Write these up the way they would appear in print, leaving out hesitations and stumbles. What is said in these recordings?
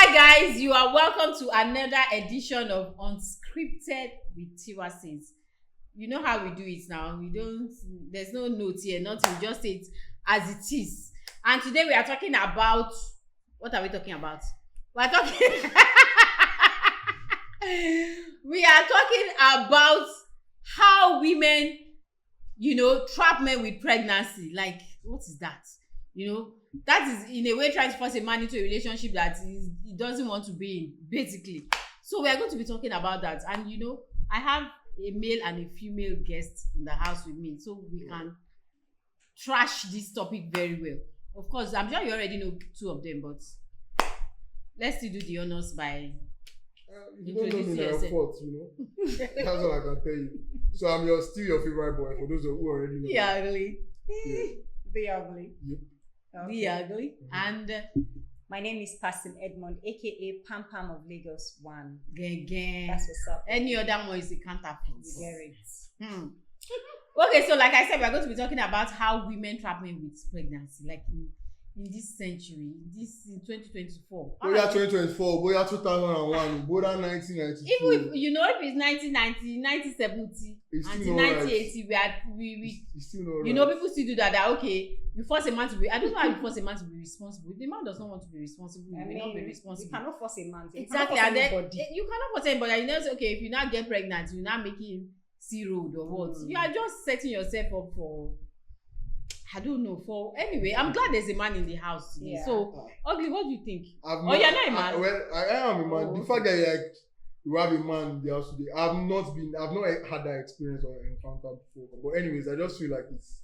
Hi guys, you are welcome to another edition of Unscripted with Tiwa Says. You know how we do it now. There's no notes here, nothing, we just say it as it is. And today we are talking about, what are we talking about? We are talking about how women, trap men with pregnancy. Like, what is that? That is in a way trying to force a man into a relationship that he doesn't want to be in, basically. So we are going to be talking about that. And I have a male and a female guest in the house with me, so we can trash this topic very well. Of course, I'm sure you already know two of them, but let's still do the honors by you don't know me now, fault, That's all I can tell you. So I'm still your favorite boy for those who already know. The ugly. Yeah. The ugly. Yep. Okay. The ugly. Mm-hmm. And my name is Passim Edmond, aka Pam Pam of Lagos 1. Gang. That's what's up. Any other one is a counterfeit. You get it. Okay, so like I said, we're going to be talking about how women trap men with pregnancy, like in this century, in 2024. Boya 2024, Boya 2001, Boya 1992. Even if it's 1990, 1970, until 1980, it's still not right. People still do that. Okay, you force a man to be. I don't know how you force a man to be responsible. If the man does not want to be responsible, he will not be responsible. You cannot force a man. Exactly, and then you cannot force anybody. You know, say, okay, if you now get pregnant, you're not making C road or what? You are just setting yourself up for. I don't know. Anyway, I'm glad there's a man in the house today. Yeah. So, Ugly, what do you think? You're not a man. I am a man. Oh. The fact that you have a man in the house today, I've not had that experience or encounter before. But anyways, I just feel like it's.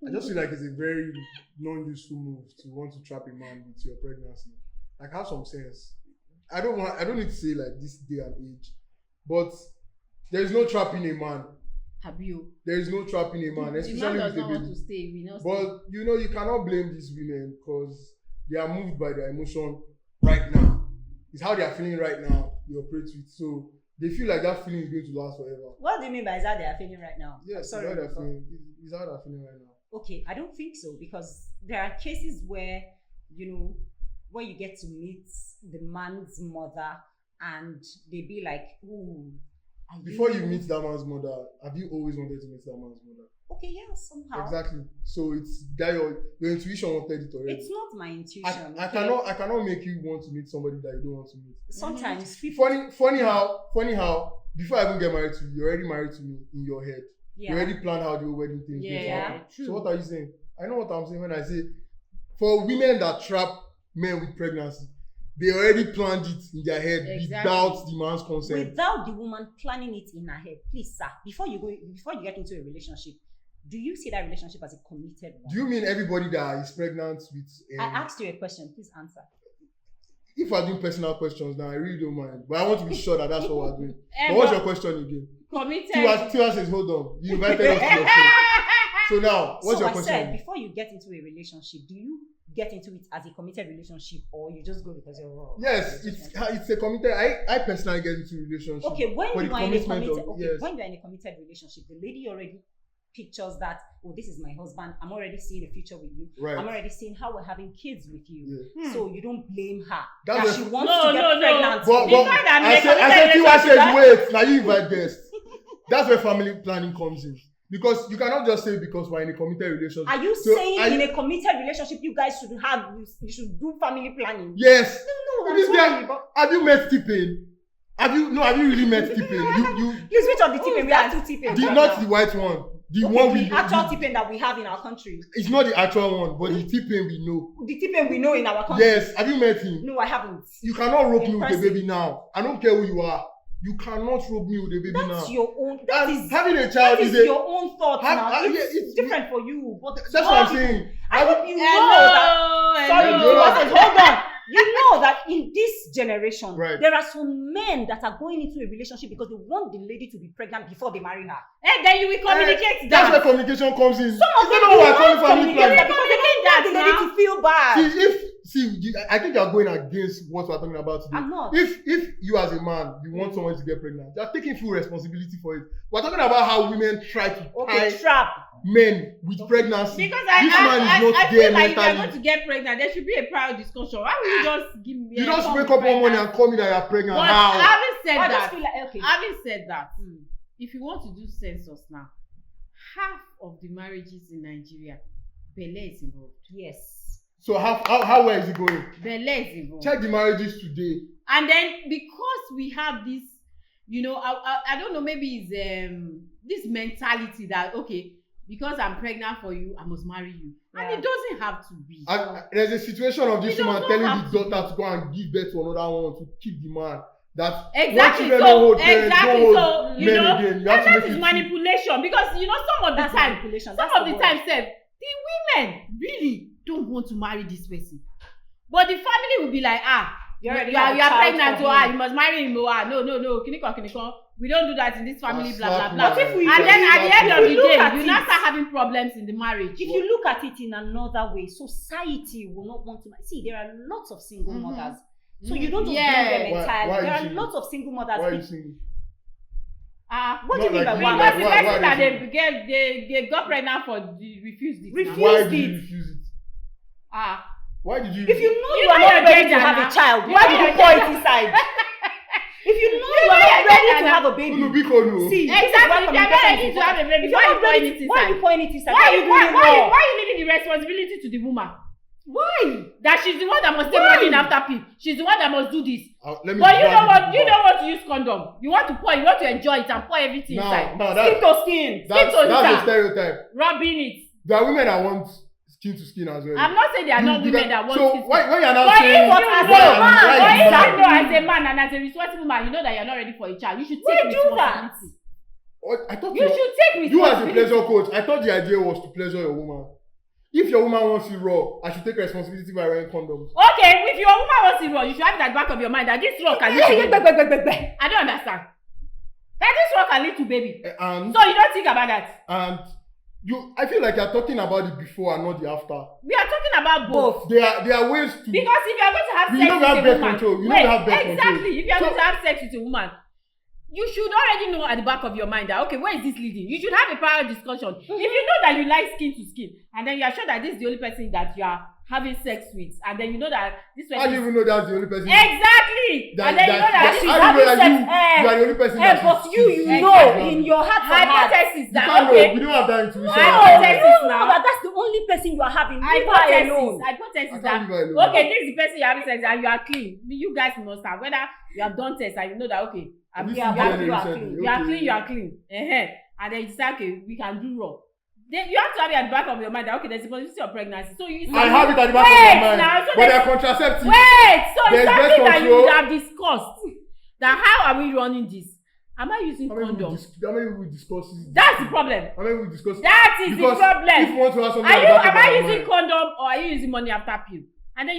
I just feel like it's a very non-useful move to want to trap a man with your pregnancy. Like, have some sense. I don't need to say like this day and age, but there is no trapping a man. Have you? There is no trapping a man, especially with a baby. Want to stay, but you cannot blame these women because they are moved by their emotion right now. It's how they are feeling right now. You operate with, so they feel like that feeling is going to last forever. What do you mean by is how they are feeling right now? Yes, sorry, it's how they're feeling right now. Okay, I don't think so, because there are cases where where you get to meet the man's mother and they be like, ooh. Before you meet that man's mother, have you always wanted to meet that man's mother? Okay, yeah, somehow. Exactly. So it's that your intuition wanted it already. It's not my intuition. I cannot make you want to meet somebody that you don't want to meet. Sometimes funny how before I even get married to you, you're already married to me in your head. Yeah. You already planned how the wedding thing is going to happen. True. So what are you saying? I know what I'm saying when I say for women that trap men with pregnancy, they already planned it in their head without the man's consent. Without the woman planning it in her head. Please, sir, before you get into a relationship, do you see that relationship as a committed one? Do you mean everybody that is pregnant with... I asked you a question, please answer. If we're doing personal questions now, I really don't mind. But I want to be sure that that's what we're doing. But what's your question again? Committed. Tiwa says, hold on. You invited us to your show. So now, what's your question? So I said, before you get into a relationship, do you get into it as a committed relationship, or you just go because you're wrong? Yes, it's a committed. I personally get into a relationship. Okay, when you are in a committed relationship, the lady already pictures that, oh, this is my husband, I'm already seeing a future with you. Right. I'm already seeing how we're having kids with you. Yeah. So you don't blame her that she wants to get pregnant. I said Tiwa says, wait, now you invite guests. That's where family planning comes in. Because you cannot just say because we're in a committed relationship. Are you saying in a committed relationship you guys should do family planning? Yes. No, have you met T-Pain? Have you really met T-Pain? You Please, which of the T-Pain? We have two T-Pains. Not the white one. The actual T-Pain that we have in our country. It's not the actual one, but the T-Pain we know. The T-Pain we know in our country. Yes. Have you met him? No, I haven't. You cannot rope me with a baby now. I don't care who you are. You cannot rope me with a baby now. That's your own. Having a child is your own thought now. It's different for you. But that's what I'm saying. I hope you know that. Sorry, hold on. You know that in this generation, there are some men that are going into a relationship because they want the lady to be pregnant before they marry her. And then you will communicate that. That's where communication comes in. Some of them don't want communication because they don't want the lady to feel bad. I think you're going against what we're talking about today. I'm not. If you as a man, you want someone to get pregnant, you're taking full responsibility for it. We're talking about how women try to trap men with pregnancy. Because I feel like if you're going to get pregnant, there should be a prior discussion. Why will you just give me? You just wake up one morning and call me that you're pregnant. But how? Having said that, if you want to do census now, half of the marriages in Nigeria, belle is involved. Yes. So how well is it going? Belle is involved. Check the marriages today. And then because we have this, I don't know, maybe it's this mentality that okay, because I'm pregnant for you, I must marry you. Yeah. And it doesn't have to be. There's a situation of this woman telling the daughter to go and give birth to another one to keep the man. That exactly. So that is manipulation, because some of the time, the women really don't want to marry this person, but the family will be like, you are pregnant, you must marry him. No, kiniko. We don't do that in this family, blah blah blah. And then at the end of the day, you now start having problems in the marriage. If you look at it in another way, society will not want to see. There are lots of single mothers. So you don't blame them entirely. There are lots of single mothers. Why are you single? What do you mean by one? Because the person that they got pregnant for refused it. Why did you refuse it? Why did you? If you know you are not ready to have a child, why did you pour it inside? If you know you are not ready to have a baby, see, exactly. If you are not ready to have a baby, why are you pouring it inside? Why are you leaving the responsibility to the woman? Why? That she's the one that must take money after pee. She's the one that must do this. But you don't want to use condom. You want to pour. You want to enjoy it and pour everything inside. Skin to skin. That's a stereotype. Rubbing it. There are women that want skin to skin as well. I'm not saying there are not women that want skin to skin. So why you're not saying as a man and as a responsible man, you know that you're not ready for a child. You should take responsibility. I thought you should take responsibility. You as a pleasure coach, I thought the idea was to pleasure your woman. If your woman wants you raw, I should take responsibility by wearing condoms. Okay, if your woman wants you raw, you should have it at the back of your mind that this raw can lead to baby. I don't understand. That this raw can lead to baby. So you don't think about that. And I feel like you're talking about the before and not the after. We are talking about both. There are ways to. Because if you are going to have sex with a woman, exactly. If you are going to have sex with a woman, you should already know at the back of your mind that okay, where is this leading? You should have a prior discussion. If you know that you like skin to skin, and then you are sure that this is the only person that you are having sex with, and then you know that this person. How do you even know that's the only person? Exactly. And then you know that she's having sex. You are the only person. But you know in your heart hypothesis that okay. We don't have that intuition. Hypothesis now. But that's the only person you are having. Hypothesis that okay, this is the person you are having sex and you are clean. You guys must have, whether you have done tests and you know that okay. You are clean. And then you say, okay, we can do raw. Then you have to have it at the back of your mind that okay, there's a possibility of pregnancy. So I have it at the back of my mind. But they're contraceptives. So it's something that you would have discussed. That how are we running this? Am I using condom? How many we discuss it? That's the problem. How many we discuss? That is the problem. If you want to have something am I using condom or are you using money after pill? And then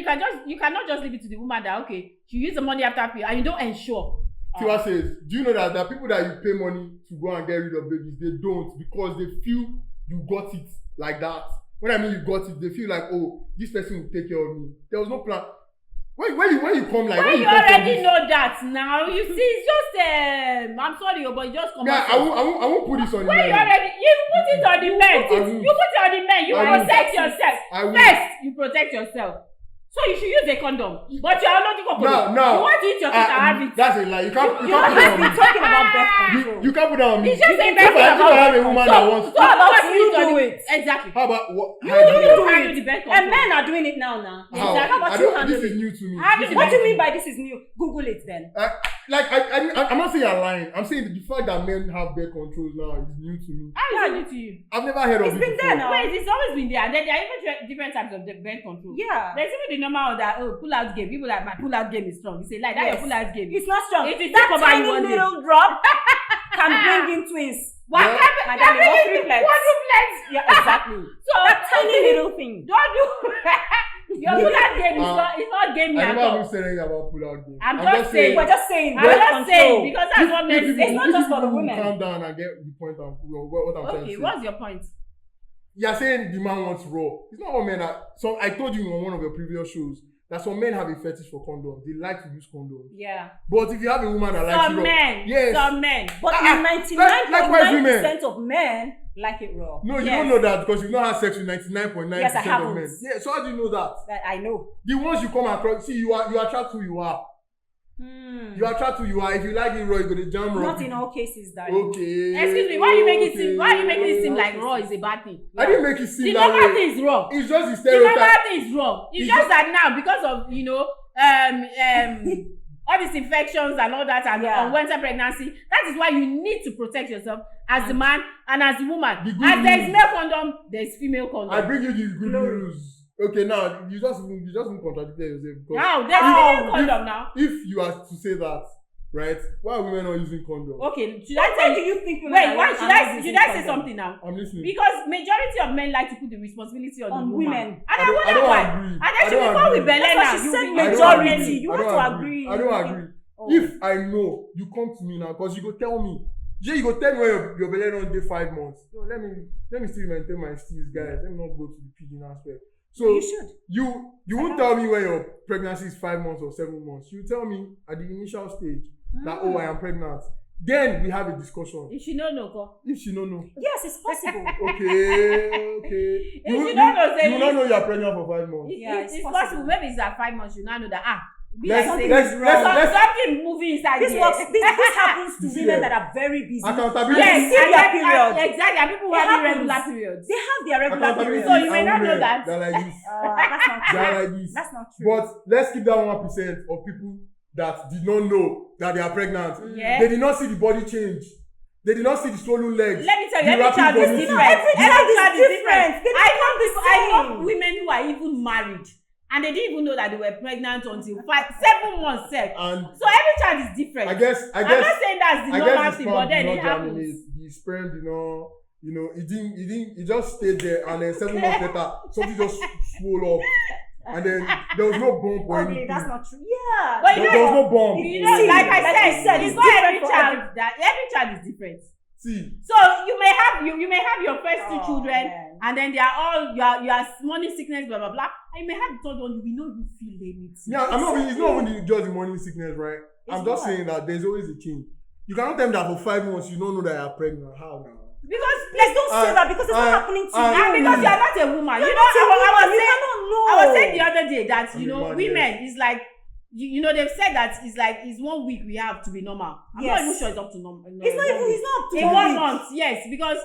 you cannot just leave it to the woman that okay, she use the money after pill and you don't ensure. Tiwa says, do you know that there are people that you pay money to go and get rid of babies? They don't because they feel you got it like that. When I mean you got it, they feel like, oh, this person will take care of me. There was no plan. When you come like when you already know that now, you see, it's just I'm sorry, but you just come. Yeah, I won't put this on the men. You put it on the men. You put it on the men. You protect yourself. First, you protect yourself. So you should use a condom. But you are not going to No. You want to eat your food and have it. That's a lie. You can't put that on me. Talking about birth control. You can't put that on me. It's just a birth control. If I have a woman that wants to. How about you do it? Exactly. How about what? You handle the birth control. And men are doing it now. How about you handle it? This is new to me. What do you mean by this is new? Google it then. I'm not saying you're lying. I'm saying the fact that men have birth controls now is new to me. How is it new to you? I've never heard of it. It's been there now. Wait, it's always been there. And then there are even different types of birth control. Yeah. There's even the normal that pull-out game. People like my pull-out game is strong. You say like that your pull-out game. It's not strong. That tiny little drop can bring in twins. What can bring in quadruplets? Yeah, exactly. So that tiny little thing. Don't do. Your pull-out game is not gaming at all. I never said anything about pull-out game. I'm just saying. We're just saying. I'm just saying because that's what men say. It's not just for the women. Calm down and get the point of what I'm trying to say. Okay, what's your point? You're saying the man wants raw. It's not all men. I told you on one of your previous shows that some men have a fetish for condom. They like to use condom. Yeah. But if you have a woman that likes some it men, yes. Some men. But 99.9% of men like it raw. No, you don't know that because you've not had sex with 99.9% yes, I haven't. of men. Yeah, so how do you know that? I know. The ones you come across, see, you attract who you are. You attract who you are. If you like it raw, you go to jam raw. Not in all cases, darling. Okay. Excuse me, why are you making it seem like raw is a bad thing? I didn't make it seem that way. The normal thing is wrong. It's just the The stereotype. normal thing is wrong. It's just that now because of all these infections and all that and unwanted pregnancy, that is why you need to protect yourself as a man and as a woman. As there is male condom, there is female condom. I bring you the good news. Okay, now you just contradicted yourself. Now there's female condom now. If you are to say that, right? Why are women not using condom? Okay, should I tell you? Should I say something now? I'm listening. Because majority of men like to put the responsibility on the woman. And I wonder why. And actually, before we belay now, you said majority. You have to agree. I don't agree. If I know, you come to me now because you go tell me. You go tell me when your belay on day 5 months. Yo, let me still maintain my steez, guys. Let me not go to the pidgin aspect. So you should. You won't tell me when your pregnancy is 5 months or 7 months. You tell me at the initial stage that I am pregnant. Then we have a discussion. If she don't know, If she don't know. Yes, it's possible. Okay. If she don't know, you will not know you are pregnant for 5 months. It's possible. Maybe it's at 5 months. You now know that let's something moving inside this happens to women that are very busy. Accountability. Yes, period. Exactly. And people who have irregular periods. They have their regular periods. So you may not know that. They're like this. That's not true. They're like this. That's not true. But let's keep that 1% of people that did not know that they are pregnant. Yeah. They did not see the body change. They did not see the swollen legs. Let me tell you, every child is different. Every child is different. I know women who are even married. And they didn't even know that they were pregnant until 7 months. And so every child is different. I guess. I'm not saying that's the normal thing, but then it happens. The sperm, it just stayed there, and then 7 months later, something just swole up, and then there was no bump or anything. That's not true. Yeah, but there was no bump. Like I said, it's not every child every child is different. See. So you may have your first 2 children, and then they are all you are morning sickness, blah blah blah. And you may have the third one, you will not even feel anything. Yeah, it's not only just the morning sickness, right? I'm just saying that there's always a change. You cannot tell me that for 5 months you don't know that you're pregnant. How now? Because please don't say that because it's not happening to you. And because you are not a woman. I was saying the other day that women is like they've said that it's 1 week we have to be normal. I'm not even sure it's up to normal. It's not up to in 1 month, yes, because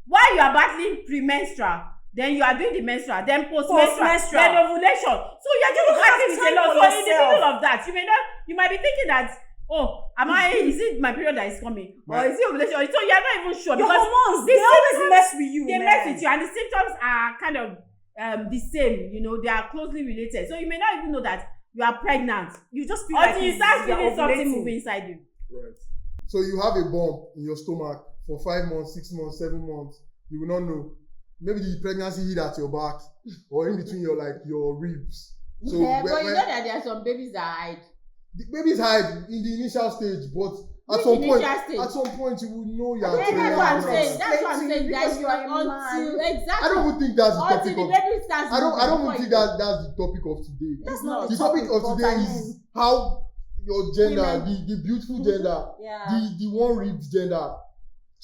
while you are battling premenstrual, then you are doing the menstrual, then post-menstrual, then ovulation. So you are just having with a lot. So in the middle of that, you might be thinking that, is it my period that is coming? Or is it ovulation? So you are not even sure. Your hormones, they always mess with you. They mess with you, and the symptoms are kind of the same. They are closely related. So you may not even know that you are pregnant. You just feel like you start feeling something moving inside you. Right. So you have a bump in your stomach for 5 months, 6 months, 7 months. You will not know. Maybe the pregnancy hit at your back or in between your ribs. So but you know that there are some babies that hide. The babies hide in the initial stage, but at some point you will know you are pregnant. That's what I'm saying. Guys, exactly. I don't even think that's the topic of today. I don't even think that's the topic of today. That's not the topic of today is how your gender, the beautiful gender, the one-ribbed gender,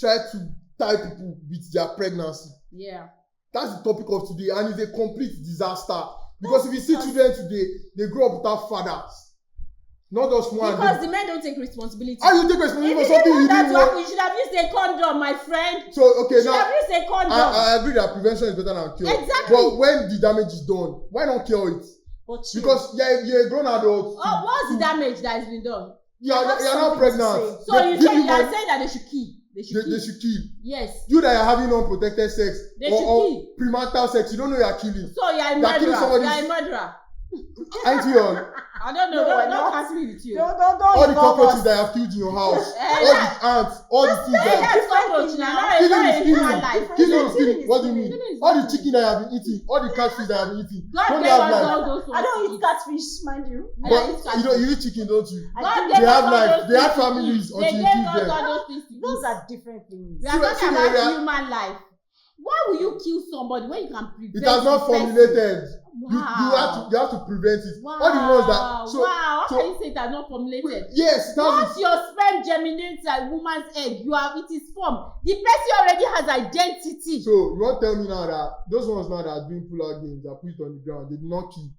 try to tie people with their pregnancy. Yeah. That's the topic of today, and it's a complete disaster. Because if you see children today, they grow up without fathers. Not just one. Because the men don't take responsibility. How you take responsibility for something you didn't want? You should have used a condom, my friend. So, okay, you should have used a condom. I agree that prevention is better than cure. Exactly. But when the damage is done, why not cure it? Because you're a grown adult. What's the damage that has been done? You're not pregnant. So you are saying that they should kill. They should kill. Yes. You that are having unprotected sex or premarital sex, you don't know you are killing. So you are a murderer. You are a murderer. Ain't you on? I don't know. Don't cast me with you. Don't all the cockroaches that have killed in your house, all the ants, all the things that have killing. What do you mean? All the chicken that I have been eating, all the catfish that I have been eating. I don't eat catfish, mind you. But you eat chicken, don't you? They have life. They have families until you kill them. Those are different things. We are talking about human life. Why will you kill somebody when you can prevent it? Has not formulated. Wow. You have to prevent it. Wow. All the ones that How can you say it has not formulated? Yes, once your sperm germinates a woman's egg, it is formed. The person already has identity. So you want to tell me now that those ones now that are doing pull-out games that put it on the ground, they did not keep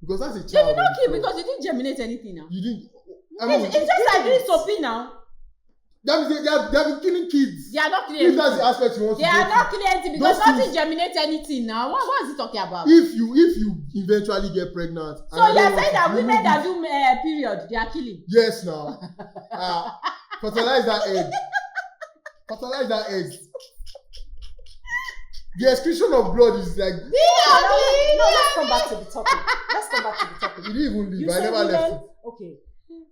because that's a child. They did not keep because you didn't germinate anything now. You didn't. It's just like doing soapy now. That means they have been killing kids. They are not killing. If that's the aspect you want to they are not killing anything because nothing germinates anything now. What is he talking about? If you eventually get pregnant. So you are saying that women that do period, they are killing? Yes, now. Fertilize that egg. Fertilize that egg. The excretion of blood is like. No, let's come back to the topic. You didn't even leave. I never left it. Okay.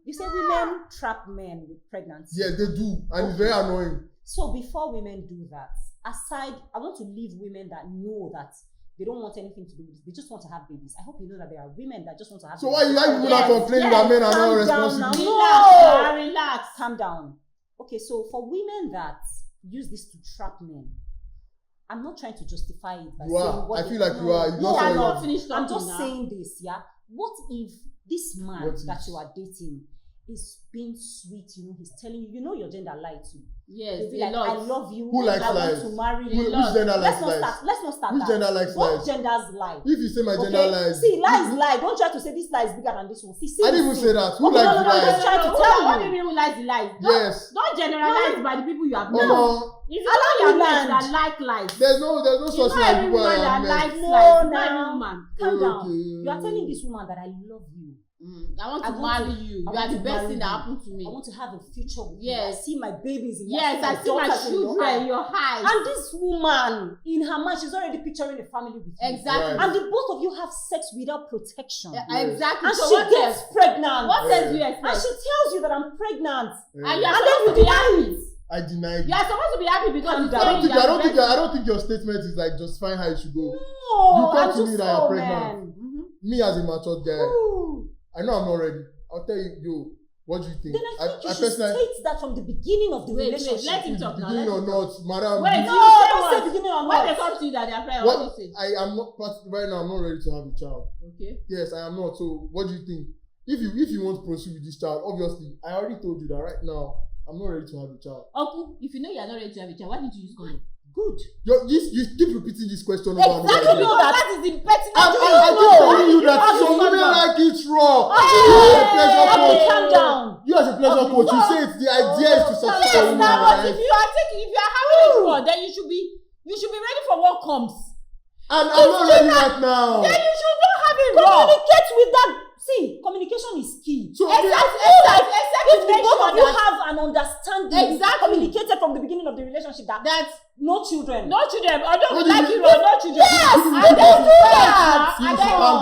You say women trap men with pregnancy. Yeah, they do, and it's very annoying. So before women do that, aside, I want to leave women that know that they don't want anything to do with it. They just want to have babies. I hope you know that there are women that just want to have babies. So why you not complaining that men are not responsible? Relax. Calm down. Okay, so for women that use this to trap men, I'm not trying to justify it by saying what I feel like you are. No, I'm not finished. I'm just saying this, yeah. What if this man that you are dating is being sweet, he's telling you, your gender lie too. Yes, like, I love you. Who likes lies? I want to marry you. Which gender likes lies? Let's not start Which gender likes lies? What genders lie? If you say my gender lies. See, lies lie. Don't try to say this lie is bigger than this one. See, I didn't even say that. Who likes the lies? I'm trying to tell you. What do you mean who likes the lies? Yes. Don't generalize by the people you have known. If you know that like lies. There's no such thing as people that like lies. No, man. Calm down. You are telling this woman that I love you. I want to marry you. You are the best thing that happened to me. I want to have a future with you. I see my babies in your eyes. I see my children in your eyes. And this woman, in her mind, she's already picturing a family with you. Exactly. Right. And the both of you have sex without protection. Exactly. And so she gets pregnant. What else do you expect? And she tells you that I'm pregnant. And you're supposed to be happy. I deny it. You are supposed to be happy because I don't think your statement is like justifying how it should go. No, you come to me that you're pregnant. Me as a mature guy. Ooh. I know I'm not ready. I'll tell you, what do you think? Then I think you should state that from the beginning of the relationship. Let him talk now. Beginning or not, madam. Wait, don't say beginning or not. When they come to you that they are pregnant, what do you say? I am not, right now, I'm not ready to have a child. Okay. Yes, I am not. So, what do you think? If you want to pursue with this child, obviously, I already told you that right now, I'm not ready to have a child. Uncle, if you know you are not ready to have a child, why didn't you use condom? Good. You keep repeating this question over and over again. Exactly, that is the pertinent. I keep telling you that some women like it raw. Calm down. You as a pleasure coach, you say it's the idea is to satisfy women. If you are having it raw, then you should be ready for what comes. And I'm not ready right now. Then you should not have it raw. Communicate with that. See, communication is key. So if both of you have an understanding, communicated from the beginning of the relationship that no children. Although we like you, no children. Yes, and then do that. Calm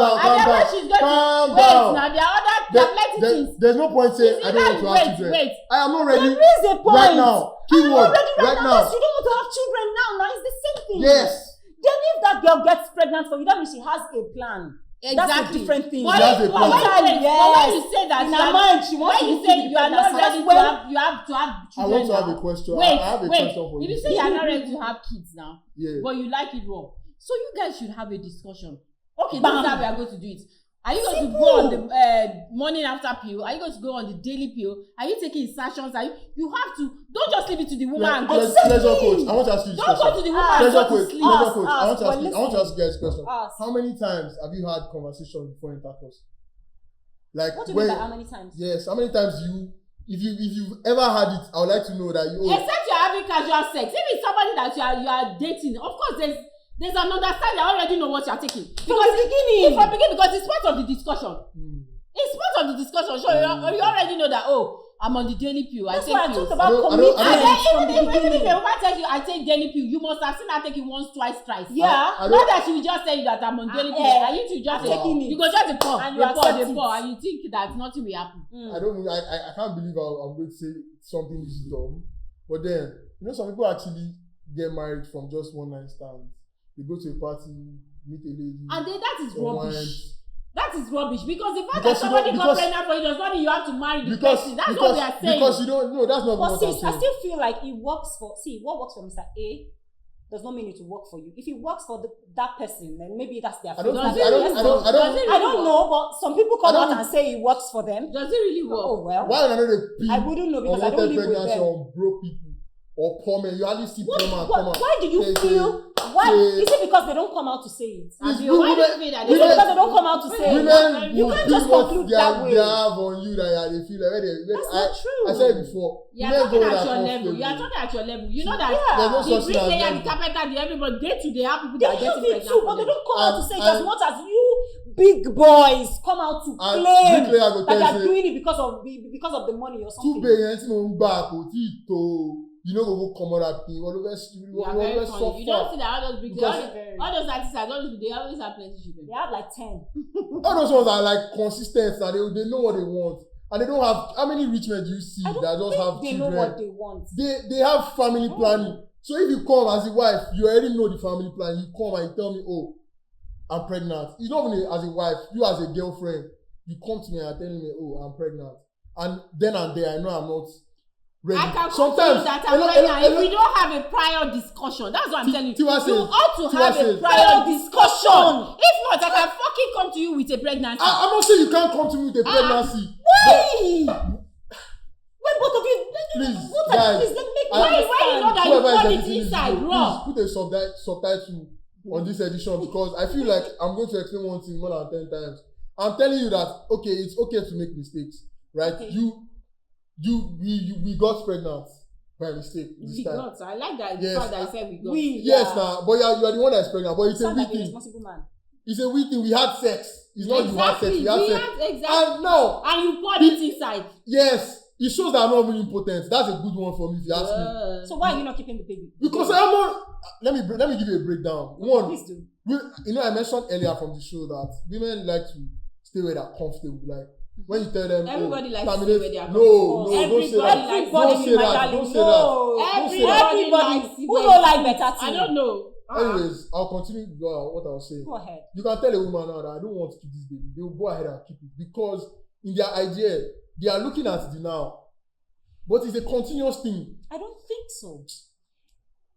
down. Now there are other things. There's no point saying I don't want to have children. Wait. I am not ready. There is a point. Right now. Keyword. Right now. You don't want to have children now. Now it's the same thing. Yes. Then if that girl gets pregnant for you, that means she has a plan. Exactly. That's a different thing. When you say that, in her mind, she wants when you say you are not ready to have, you have to have children. I want to have a question. Wait, I have a question for you. If you say you are not ready to have kids now, yeah, but you like it raw, so you guys should have a discussion. Okay, this is how we are going to do it. Are you going to go on the morning after pill? Are you going to go on the daily pill? Are you taking insertions? You have to. Don't just leave it to the woman and go Pleasure coach, I want to ask you this question. Don't go to the woman and go to sleep. Pleasure coach, I want to ask you guys a question. How many times have you had conversation before intercourse? Like, what do you mean by how many times? Yes, how many times if you've ever had it, I would like to know that you. Except you're having casual sex. If it's somebody that you are dating, of course there's an understanding. I already know what you're taking. From the beginning, because it's part of the discussion. It's part of the discussion. So you already know that. I'm on the daily pill. That's I take why I pills. talked about commitment from the beginning. If a woman tells you I take daily pill, you must have seen her taking once, twice, thrice. Yeah. Not that she will just tell you that I'm on daily pill. And you to just taking it. You go just pour, and you think that nothing will happen. I can't believe I'm going to say something this dumb. But then, some people actually get married from just one night stand. They go to a party, meet a lady. And then that is rubbish. That is rubbish because the fact that somebody got pregnant for you does not mean you have to marry the person. That's what we are saying. Because you don't know, that's not what I'm saying. I still feel like it works for. See, what works for Mr. A does not mean it will work for you. If it works for that person, then maybe that's their I don't know, but some people come out and say it works for them. Does it really work? Oh well. Why are they I wouldn't know because I don't live with them. On broke people or poor men? You hardly see poor men come out. Why do you feel? Why is it because they don't come out to say it? Why do you feel that? Is it because they don't come out to say it? Women you can't just conclude that way. They have on you that they feel like that's not true. I said it before. You are talking at your level. You are talking at your level. You know that the bricklayer, the carpenter, everybody day to day have people that are getting pregnant. Too, but they don't come out to say it as much as you big boys come out to claim that they are doing it because of the money or something. You know, go come out thing. All of us, you don't see that all those big all those artists, they always have plenty children. They have like 10. All those ones are like consistent, and they know what they want, and they don't have. How many rich men do you see that just have they children? Know what they want. They have family planning. So if you come as a wife, you already know the family plan. You come and you tell me, oh, I'm pregnant. It's not only as a wife, you as a girlfriend, you come to me and telling me, oh, I'm pregnant, and then and there I know I'm not. Ready. I can sometimes that I'm pregnant. If we don't have a prior discussion, that's what I'm telling you. You ought to have a prior discussion. If not, I can fucking come to you with a pregnancy. I'm not saying you can't come to me with a pregnancy. Why? When both of you, please, guys, please let me make why you know that you want it inside raw? Please put a subtitle on this edition because I feel like I'm going to explain one thing more than 10 times. I'm telling you that okay, it's okay to make mistakes, right? Okay. We got pregnant by mistake this time. Got, I like that. Yes, fact that you said we got. Yes, now, but you are the one that's pregnant. But it's a weak thing. Man. It's a weak thing. We had sex. It's not you had sex. We had sex. Exactly. And no. And you poured it inside. Yes. It shows that I'm not really impotent. That's a good one for me if you ask me. So why are you not keeping the baby? Because I'm not. Let me give you a breakdown. One. Please do. I mentioned earlier from the show that women like to stay where they're comfortable. Like. When you tell them, everybody likes to stay where they are. No, don't say that. Don't say that. Everybody likes. Who don't like better things? I don't know. Anyways, I'll continue what I was saying. Go ahead. You can tell a woman now that I don't want to keep this baby. They will go ahead and keep it because in their idea, they are looking at the now. But it's a continuous thing. I don't think so.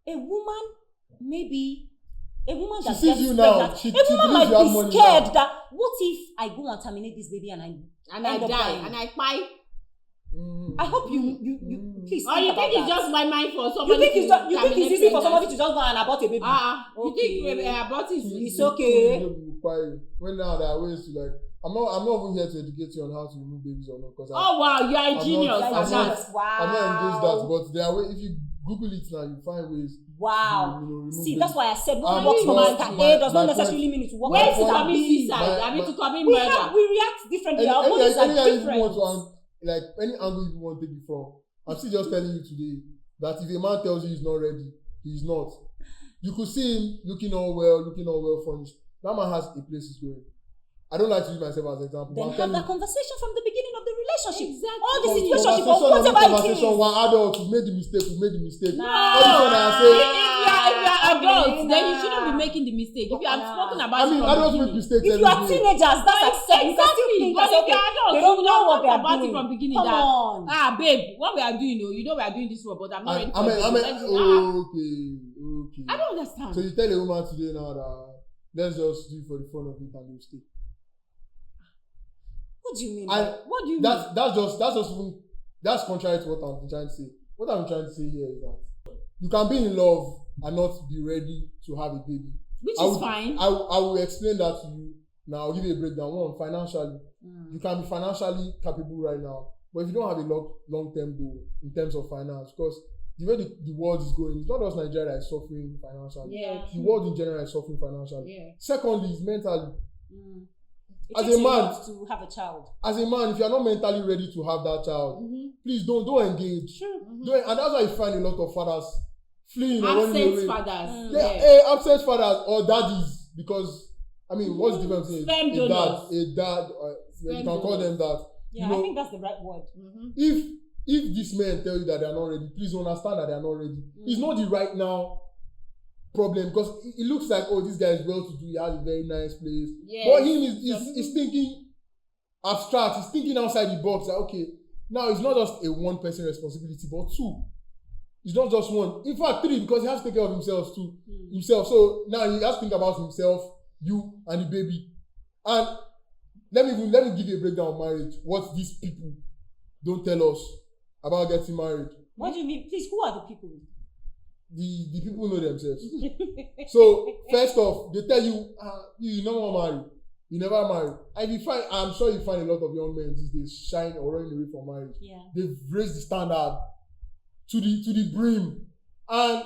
A woman that sees you now. A woman might be scared that what if I go and terminate this baby and I die and I cry. I hope you please. Or you think it's just my mind for somebody? You think it's easy for somebody to just go and abort a baby? Okay. You think abort is it's okay? When now there are ways to like. I'm not even here to educate you on how to remove babies or not. Wow, you are a genius. I'm not engaged that, but there are ways. If you Google it now, you find ways. Wow. See, that's why I said what works for Mr. A does not necessarily mean it will work for Mr. B. I mean to commit murder. We react differently. Our bodies are different. Like any angle you want to take it from. I'm still just telling you today that if a man tells you he's not ready, he's not. You could see him looking all well furnished. That man has a place he's going. I don't like to use myself as an example. Then have that conversation from the beginning of the relationship. Exactly. All the situationship or whatever it is. One adult who made the mistake. No. If you are adults, then you shouldn't be making the mistake. If you have spoken about it from adults make mistakes. If you are teenagers, that's acceptable. Exactly. But if you are adults, they don't know what they are about doing. It from beginning. Come on. Babe, what we are doing, you know we are doing this for, but I'm not ready for it. Okay. I don't understand. So you tell a woman today now that let's just do it for the fun of it and we'll stay. What do you mean? What do you mean? That's contrary to what I'm trying to say. What I'm trying to say here is that you can be in love and not be ready to have a baby. Which is fine. I will explain that to you now. I'll give you a breakdown. One, financially. You can be financially capable right now, but if you don't have a long-term goal in terms of finance, because the way the world is going, it's not just Nigeria is suffering financially. Yeah. The world in general is suffering financially. Yeah. Secondly, is mentally. As a man, to have a child. As a man, if you are not mentally ready to have that child, please don't engage. Sure. And that's why you find a lot of fathers fleeing or running away. Absent fathers or daddies, because what's the difference between a dad, you can call them that. Yeah, I think that's the right word. If these men tell you that they are not ready, please understand that they are not ready. It's not the right now problem, because it looks like, oh, this guy is well to do, he has a very nice place. Yes. But him is thinking abstract, he's thinking outside the box. That okay, now it's not just a one person responsibility, but two. It's not just one. In fact, 3 because he has to take care of himself too. Himself. So now he has to think about himself, you, and the baby. And let me give you a breakdown of marriage. What these people don't tell us about getting married. What do you mean? Please, who are the people? The people know themselves. So first off, they tell you, you never marry. You never marry. And I'm sure you find a lot of young men these days shying or running away from marriage. Yeah. They've raised the standard to the brim. And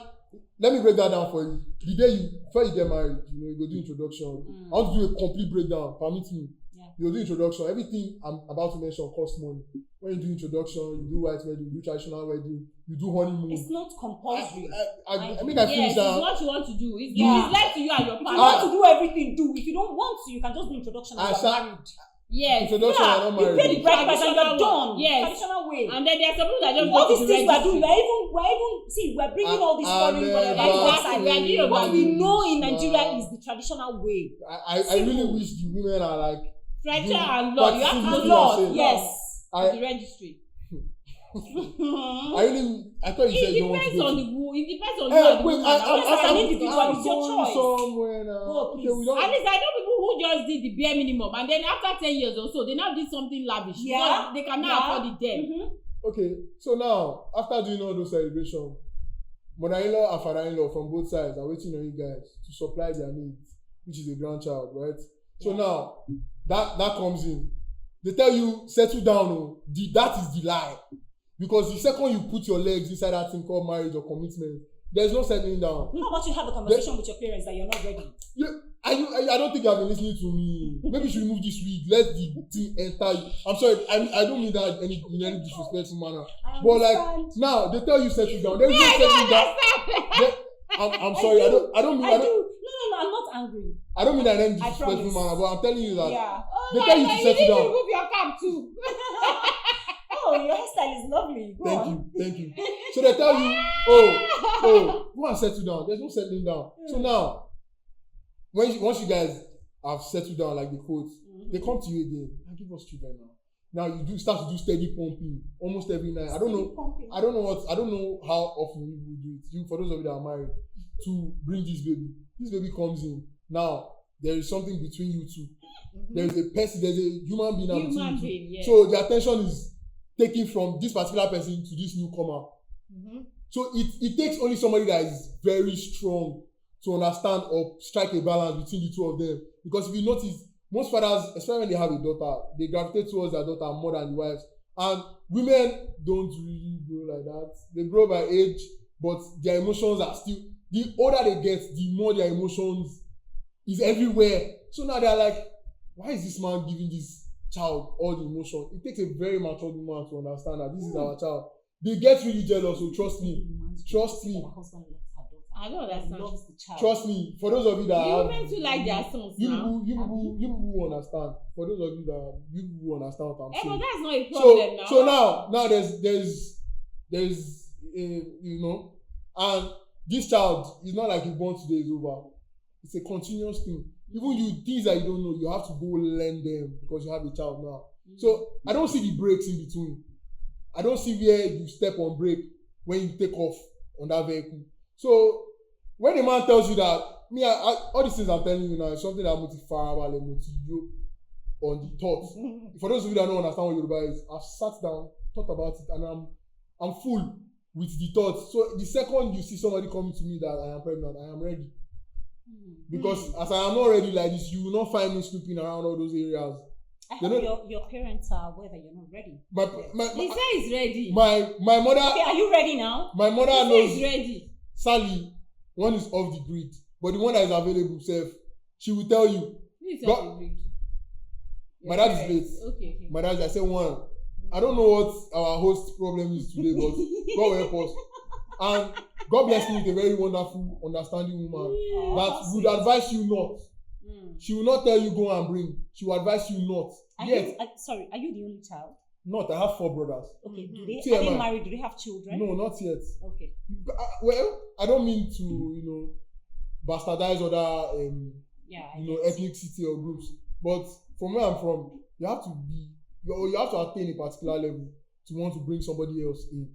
let me break that down for you. The day before you get married, you go do introduction. I want to do a complete breakdown. Permit me. Yeah. You do introduction. Everything I'm about to mention costs money. When you do introduction, you do white wedding, you do traditional wedding, you do honeymoon. It's not compulsory. I mean, I feel it's what you want to do. It's left to you and your partner. If you want to do everything, do. If you don't want to, you can just do introduction and you're married. Yes. Introduction and not married. You pay the bride price and you're done. Yes. Traditional way. And then there are some people that just all go these to the things we're doing, registry. we're bringing all these foreign whatever Exactly. what we know in Nigeria is the traditional way. I really wish the women are like Fletcher and law. You have to practicing know law. what you're saying. Yes. At the registry. I thought you said you don't want to It depends go on to. the woman. It depends on Hey, you. wait, an individual, it's your going choice. somewhere now. Go, Okay, please. we don't. At least I know people who just did the bare minimum and then after 10 years or so, they now did something lavish. Yeah. Because they cannot afford it then. Okay, so now after doing all those celebrations, mother-in-law and father-in-law from both sides are waiting on you guys to supply their needs, which is a grandchild, right? So now that comes in. They tell you settle down. Oh, that is the lie, because the second you put your legs inside that thing called marriage or commitment, there's no settling down. How about you have a conversation with your parents that you're not ready? I don't think you have been listening to me. Maybe you should remove this wig. Let the thing enter you. I'm sorry. I don't mean that in any disrespectful manner. But like now they tell you settle down. There's no settling down. I'm sorry. I don't mean. No, I'm not angry. I don't mean that in any disrespectful manner. But I'm telling you that. Yeah. They tell you to settle down. Remove your cap too. Oh, your hairstyle is lovely. Thank you. So they tell you, oh, go and settle down. There's no settling down. So now, once you guys have settled down like the quote, they come to you again and give us children now. Now you start to do steady pumping almost every night. I don't know how often you do it. For those of you that are married, to bring this baby. This baby comes in. Now there is something between you two. There is a person, there's a human being between you two. So the attention is taken from this particular person to this newcomer. So it takes only somebody that is very strong to understand or strike a balance between the two of them. Because if you notice, most fathers, especially when they have a daughter, they gravitate towards their daughter more than the wives. And women don't really grow like that. They grow by age, but their emotions are still, the older they get, the more their emotions is everywhere. So now they're like, why is this man giving this child all the emotion? It takes a very mature woman to understand that this is our child. They get really jealous, so trust me. I don't understand. Trust me. For those of you that you meant to like their sons now. You will understand. For those of you that you will understand what I'm saying. But that's not a problem now. So now there's you know, and this child is not like you born today is over. It's a continuous thing. Even things that you don't know, you have to go learn them because you have a child now. So I don't see the breaks in between. I don't see where you step on brake when you take off on that vehicle. So when a man tells you that, all these things I'm telling you now is something that motivate you on the thoughts. For those of you that don't understand what Yoruba is, I've sat down, thought about it, and I'm full with the thoughts. So the second you see somebody coming to me that I am pregnant, I am ready. Because as I am not ready like this, you will not find me snooping around all those areas. I hope your parents are aware that you're not ready. He says he's ready. My mother. Okay, are you ready now? My mother knows. He's ready. Sally, one is off the grid, but the one that is available, she will tell you. Who is off the grid? My dad is late. Okay. My dad, I said one. I don't know what our host problem is today, but God will help us. And God bless me with a very wonderful, understanding woman that would advise you not. She will not tell you go and bring. She will advise you not. Are you the only child? Not. I have 4 brothers. Okay. Are they married? Do they have children? No, not yet. Okay. Well, I don't mean to, bastardize other, ethnicity or groups. But from where I'm from, you have to attain a particular level to want to bring somebody else in.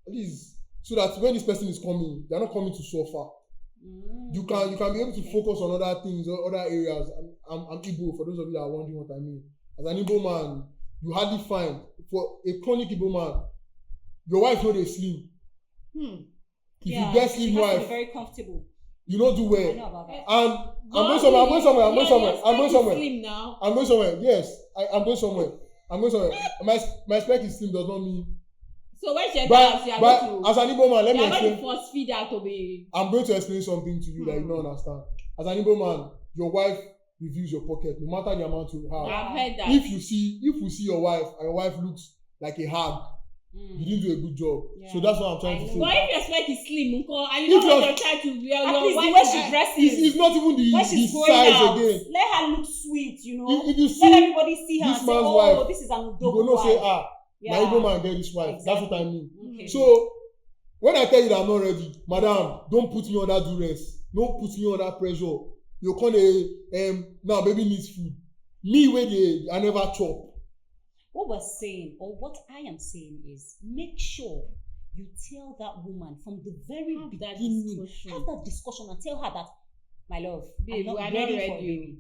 At least so that when this person is coming, they're not coming to suffer. You can be able to focus on other things or other areas. I'm Igbo, for those of you that are wondering what I mean. As an Igbo man, you hardly find, for a chronic Igbo man, your wife know they slim. If you get slim wife, be very comfortable. You don't do well. I know about that. And I'm going somewhere. Yes, I'm going somewhere. My spec is slim does not mean. So when she but as an Igbo man, let me explain. Force feed her to be. I'm going to explain something to you that you don't understand. As an Igbo man, your wife reviews your pocket, no matter the amount you have. I've heard that. If you see your wife and your wife looks like a hag, you didn't do a good job. Yeah. So that's what I'm trying to say. But if your spec is slim, and you know you're trying to wear your wife, the way she dresses, it's not even the size out, again. Let her look sweet, you know. If you see let everybody see her this and say, man's oh, wife, this is an you Udogo go not say, yeah. now Igbo man get this wife. Exactly. That's what I mean. Okay. So when I tell you that I'm not ready, madam, don't put me under duress. Don't put me under pressure. You can't now baby needs food. Me where I never chop. What we're saying, or what I am saying, is make sure you tell that woman from the very beginning, have that discussion and tell her that, my love, babe, I'm not ready for you.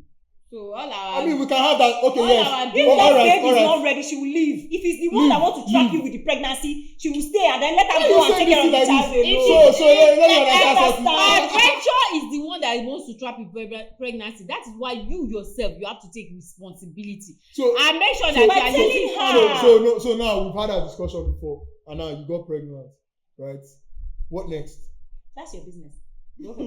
So all I mean, we can have that. Okay, yes. If that baby is not ready, she will leave. If it's the one that wants to trap you with the pregnancy, she will stay and then let her go and take care of the child alone. So let me understand. Adventure is the one that wants to trap you with pregnancy. That is why you yourself, you have to take responsibility. So and make sure that you are using her. So now we've had a discussion before, and now you got pregnant, right? What next? That's your business. Both of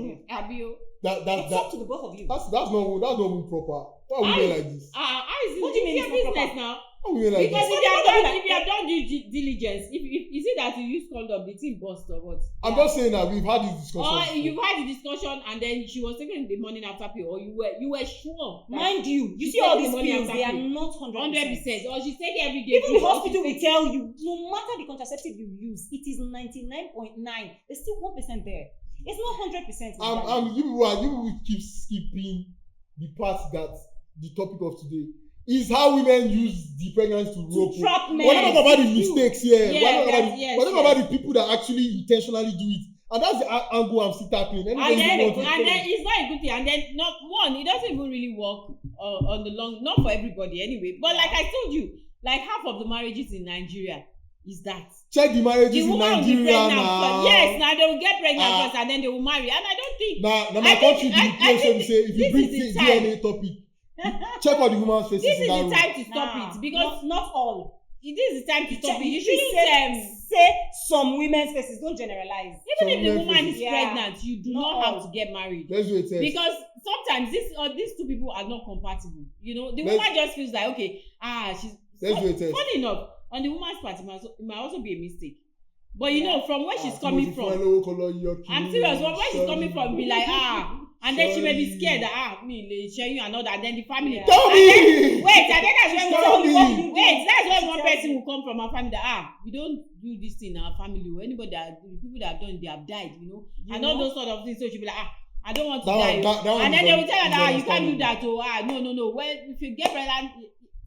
you. It's up to the both of you. That's not even proper. Why are we like this? What do you mean it's your business now? Why are we like because this? if you have done due diligence, if is it that you use condom, the thing bust or what? I'm just saying that we've had this discussion. Or you've had the discussion and then she was taking the morning after pill, or you were sure. Mind you see all these pills, they are not 100%. Or she's taking every day. Even the hospital will tell you, no matter the contraceptive you use, it is 99.9. There's still 1% there. It's not 100%. You will keep skipping the part that the topic of today is how women use the pregnancy to rope. Trap men. We're not talking about the mistakes here. We're talking about the people that actually intentionally do it. And that's the angle I'm still tackling. And then it's not a good thing. And then it doesn't even really work on the long, not for everybody anyway. But like I told you, like half of the marriages in Nigeria is that. Check the marriages in Nigeria now. Yes, now they will get pregnant first and then they will marry. And I don't think. Now my country, the say if you bring the DNA topic, check out the woman's faces. This is the time to stop it because not all. This is the time to stop it. You shouldn't say some women's faces. Don't generalize. Even if the woman is pregnant, you do not have to get married. Let's do a test. Because sometimes these two people are not compatible. You know, the woman just feels like okay, she's. Let's do a test. Funny enough, on the woman's part, it might also be a mistake. But you know, from where she's coming from, I'm serious. From where she's coming from, be like and then she may be scared that me share you and all that. And then the family. Tell me. Wait, and then that's when one person will come from our family that we don't do this thing in our family. Or anybody the people that have done it, they have died, you know, and all those sort of things. So she'll be like I don't want to die. And then they will tell her that you can't do that. No. Well, if you get pregnant,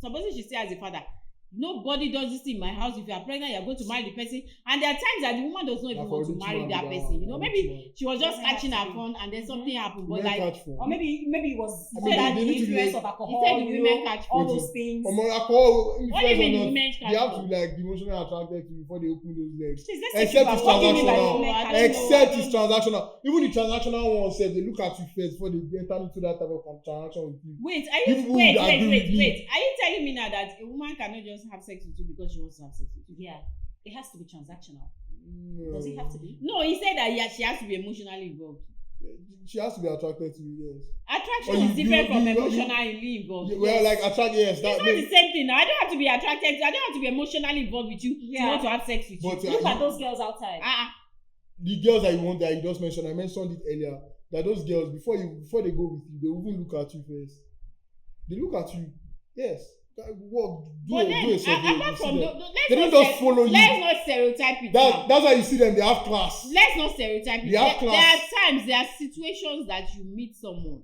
supposing she stay as a father. Nobody does this in my house. If you are pregnant, you are going to marry the person. And there are times that the woman does not even want to marry that person. You know, maybe she was just catching her phone and then something happened. But or maybe it was under the influence of alcohol. He said the women catch all those things. Alcohol. What do you mean the women catch? They have to be emotionally attracted to you before they open those legs. Except it's transactional. Even the transactional ones said they look at you first before they enter into that type of transaction with you. Wait. Are you telling me now that a woman cannot just have sex with you because she wants to have sex with you? Yeah, it has to be transactional. Does it have to be? No, he said that she has to be emotionally involved. She has to be attracted to you, yes. Attraction is different from emotionally involved. Well, like attract, yes. It's not the same thing. I don't have to be attracted. I don't have to be emotionally involved with you to want to have sex with you. Look at those girls outside. The girls that you want that you just mentioned, I mentioned it earlier. That those girls before they go with you, they will even look at you first. They look at you, yes. They don't just follow you. Let's not stereotype it. That's why you see them. They have class. Let's not stereotype it. There are times, there are situations that you meet someone,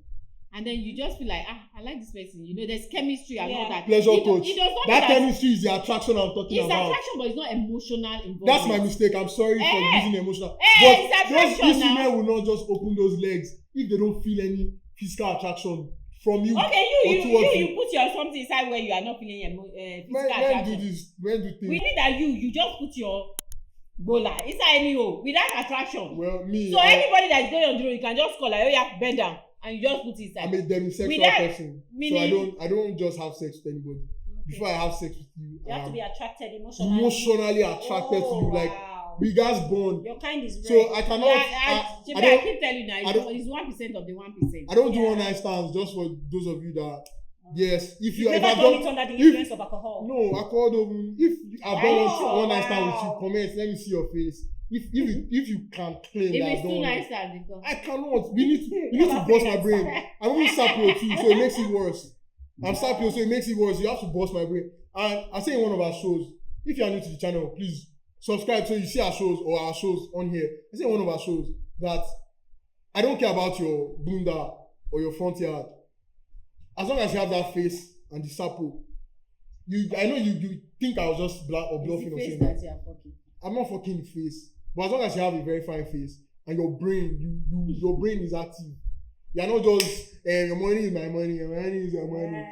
and then you just feel like, I like this person. You know, there's chemistry and all that. Pleasure touch. It does not that chemistry is the attraction I'm talking about. It's attraction, but it's not emotional involvement. That's my mistake. I'm sorry for using emotional. But these women will not just open those legs if they don't feel any physical attraction from you. Okay, you put your something inside where you are not feeling physical attraction. When do this? When do things? We need that you just put your bola inside any hole without attraction. Well, me. So anybody that's going on the road, you can just call like, oh yeah, bend down, and you just put it inside. I'm a demisexual person, so I don't just have sex with anybody. Okay. Before I have sex with you, you have to be attracted emotionally. Emotionally attracted to you, like we guys bond. Your kind is rare. So I cannot. I keep telling you now, it's 1% of the 1%. I don't do one night stands just for those of you that. Yes, if you never done it under the influence of alcohol. No, alcohol don't. If I've done one night stand with you, comment. Let me see your face. If you can claim if that it's too nice stands, I cannot. We need to bust my brain. I'm only sapio too, so it makes it worse. I'm sapio, so it makes it worse. You have to bust my brain. And I say in one of our shows, if you are new to the channel, please subscribe so you see our shows on here. I say in one of our shows that I don't care about your bunda or your front yard. As long as you have that face and the sapo, I know you think I was just bluffing or saying that. I'm not fucking the face, but as long as you have a very fine face and your brain, your brain is active. You're not just your money is my money, your money is your money.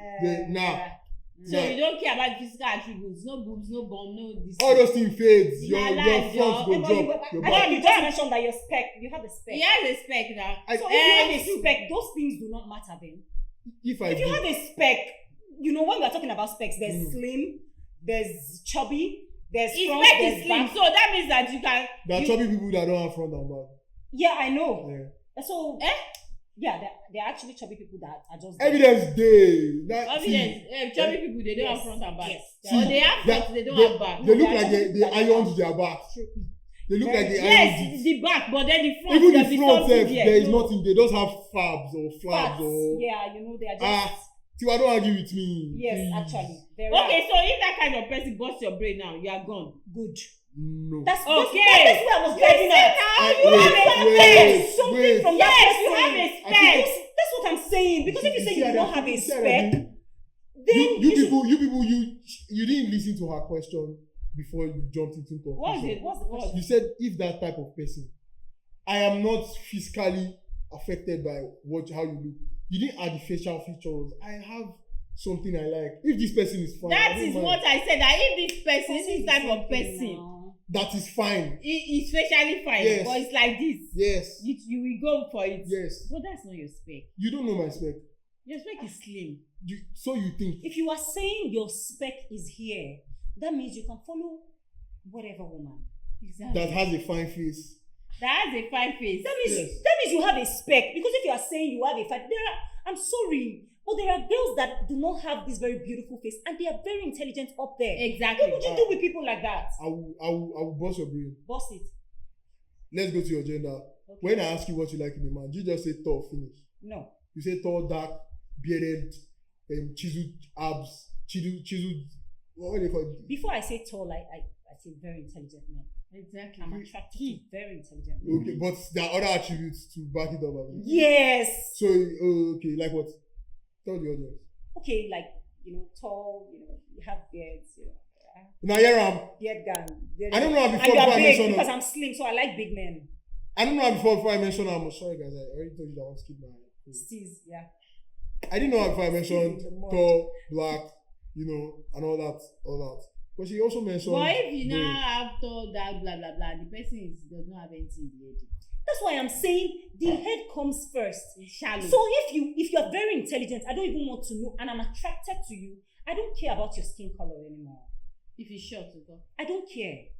So you don't care about physical attributes, no boobs, no bum, no this. All those things fades. Your front go drop. Your back. You just mentioned that your spec. You have a spec. He has a spec now. So if you have a spec, those things do not matter then. If you have a spec, you know when we are talking about specs, there's slim, there's chubby, there's front, there's slim. back. So that means that you can. There are chubby people that don't have front and back. Yeah, I know. Yeah. So yeah, there are actually chubby people that are just evidence day. Chubby people they don't have front and back. Yes. Or they have front, they don't have back. They look like they ironed their back. They look like they ironed it. The back, but then the front. Even the front self, there is nothing. They just have fabs or flaps or. Yeah, you know they are just. I don't argue with me. Yes, please. Actually. Okay, so if that kind of person busts your brain now, you are gone. Good. No. That's where I was driving at. Something from that person. You have a spec. That's what I'm saying. Because if you say you don't have a spec, then you people, you didn't listen to her question before you jumped into conclusion. What's the question? You said if that type of person, I am not physically affected by how you look. You didn't add the facial features. I have something I like. If this person is fine, that is what I said. That if this person, this type of person. That is fine. It's facially fine, yes. But it's like this. Yes. You will go for it. Yes. But that's not your spec. You don't know my spec. Your spec is slim. So you think. If you are saying your spec is here, that means you can follow whatever woman. Exactly. That has a fine face. That has a fine face. That means you have a spec. Because if you are saying you have a fine, I'm sorry. But there are girls that do not have this very beautiful face and they are very intelligent up there. Exactly. What would you do with people like that? I will bust your brain. Bust it. Let's go to your gender. Okay. When I ask you what you like in a man, you just say tall, finish. No. You say tall, dark, bearded, chiseled abs, chiseled. What do they call it? Before I say tall, I say very intelligent men. Exactly. I'm attracted to very intelligent men. Okay, but there are other attributes to back it up. Yes. So okay, like what? Tell the audience. Okay, like tall. You have beards. Now beard gang. I don't know how before I mentioned because I'm slim, so I like big men. I don't know how before I mentioned I'm sorry guys. I already told you that I want to keep my steez, yeah. I didn't know how before I mentioned tall, black, and all that. But she also mentioned. But if you now have tall, dark, blah blah blah, the person does not have anything in the head. That's why I'm saying the head comes first. It's shallow. So if you're very intelligent, I don't even want to know, and I'm attracted to you. I don't care about your skin color anymore. If you're short, I don't care.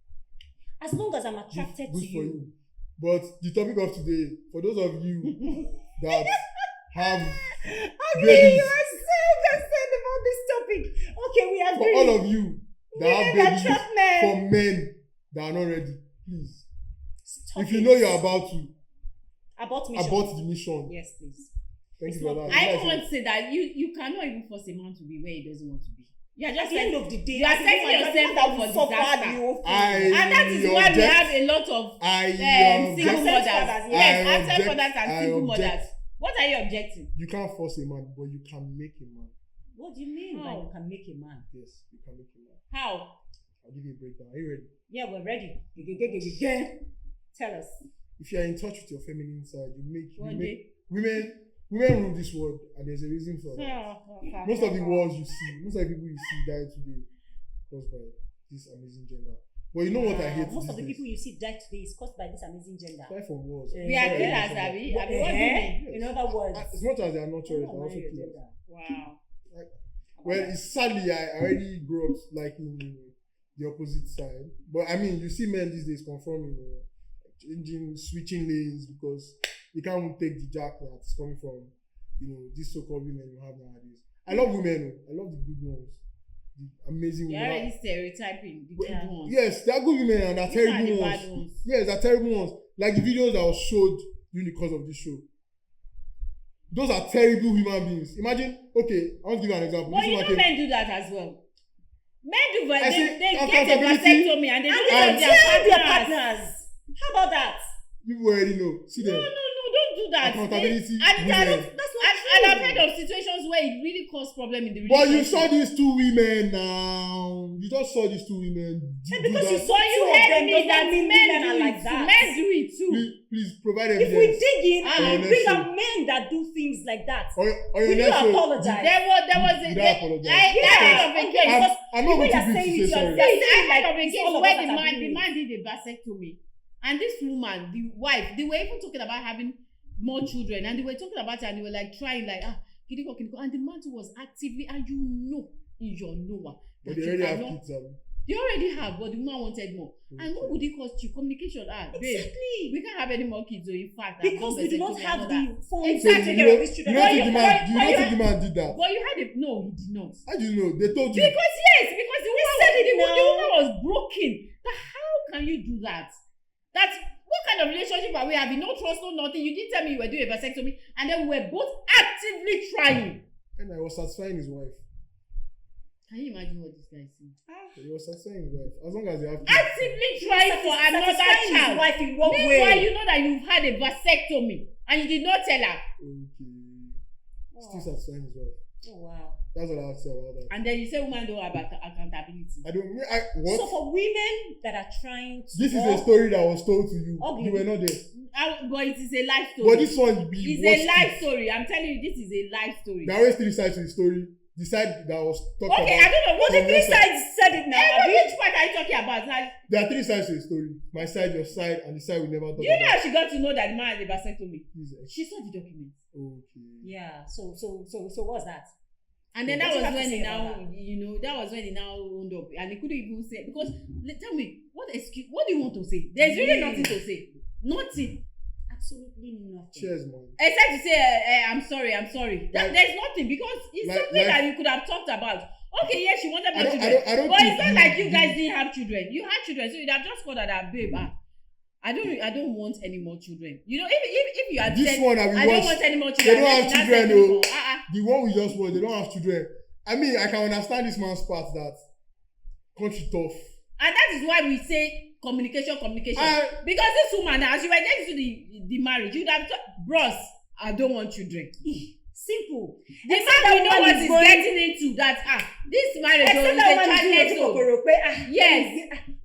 As long as I'm attracted to you. But the topic of today, for those of you that have babies, you are so concerned about this topic. Okay, we agree. For all of you that have babies, for men that are not ready, please. If you know you're about to abort the mission. Yes, please. Thank you for that. I don't want to say that you cannot even force a man to be where he doesn't want to be. You are just at the end of the day, you are setting yourself up for disaster. And that is why we have a lot of single mothers. Yes, accept fathers and single mothers. What are you objecting? You can't force a man, but you can make a man. What do you mean by you can make a man? Yes, you can make a man. How? I'll give you a breakdown. Are you ready? Yeah, we're ready. Tell us. If you are in touch with your feminine side, you make women rule this world, and there's a reason for that. Most of the wars you see, most of the people you see die today caused by this amazing gender. But you know what I hate? Most of the people you see die today is caused by this amazing gender. Die from wars. We are killers, Abby. What do you mean? In other words, as much as they are not terrorists, they're also killers. Wow. Well, it's sadly I already grew up liking the opposite side. But I mean, you see men these days conforming, changing, switching lanes because they can't take the jack that's coming from, these so-called women you have nowadays. I love women. I love the good ones, the amazing women. You're already stereotyping the good ones. Yes, they are good women and they're terrible ones. Yes, they're terrible ones. Like the videos that was showed during the course of this show. Those are terrible human beings. Imagine, okay, I want to give you an example. But men do that as well. Men do that. They get a vasectomy and they do it with their partners. How about that? You already know. See them. No, don't do that. Accountability. And I've heard of situations where it really caused problem in the relationship. But you saw these two women now. You just saw these two women. Because you saw you heard me that men do like it that. Men do it too. Please provide evidence. If we dig in and bring out men that do things like that, will you apologize? There was a I'm not going to say sorry. I heard of a case where the man did a vasectomy. And this woman, the wife, they were even talking about having more children, and they were talking about it, and they were like trying, like, kidiko, and the man was actively, and in your knower. But they already have kids, They already have, but the woman wanted more. Okay. And what would it cost you? Communication, babe, we can't have any more kids, so in fact, because we do not have the funds exactly. to take care of these children. Do you not think the man did that? But you had it. No, he did not. How do you know? They told you. Because the woman was broken. How can you do that? That's what kind of relationship are we having? No trust, no nothing. You didn't tell me you were doing a vasectomy, and then we were both actively trying. And I was satisfying his wife. Can you imagine what this guy is saying? He was satisfying his wife. As long as they have actively trying for another child. Wife in what way? Meanwhile, you know that you've had a vasectomy and you did not tell her. Okay. Still satisfying his wife. Oh wow. That's what I have to say about that. And then you say women don't have accountability. What? So for women that are trying to... This is a story that was told to you. Ugly. You were not there. But it is a life story. But this one is a life story. I'm telling you, this is a life story. There are always three sides to the story. The side that was talked about. Okay, I don't know. What the three sides said it now. Which part are you talking about? There are three sides to the story. My side, your side, and the side we never talk about. You know how she got to know that the man had a vasectomy? She saw the document. Okay. Yeah. So what's that? And then that was when he now owned up, and he couldn't even say, because tell me, what do you want to say? There's really nothing to say. Nothing. Absolutely nothing. Cheers, man. Except to say, I'm sorry. There's nothing, because it's something that you could have talked about. Okay, yes, she wanted more children. But it's not like you guys didn't have children. You had children, so you'd have just called her that, babe. I don't want any more children. You know, if you had this said, one I don't want any more children. They don't have children, though. The one we just watched, they don't have children. I mean, I can understand this man's part that country tough. And that is why we say communication. Because this woman, as you were getting to the marriage, you'd have bros, I don't want children. Simple. The man we know what he's getting into, that this marriage is a child next door. Yes.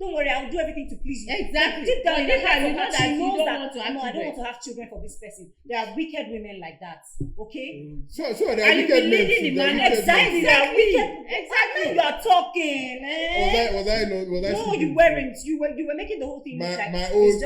Don't worry, I'll do everything to please you. Exactly. Deep down in her heart, you know that you don't want to have children. I don't want to have children for this person. There are wicked women like that. Okay? So there are wicked men. Exactly. There are wicked. Exactly. You are talking. Was I no, you weren't. You were making the whole thing look like my own is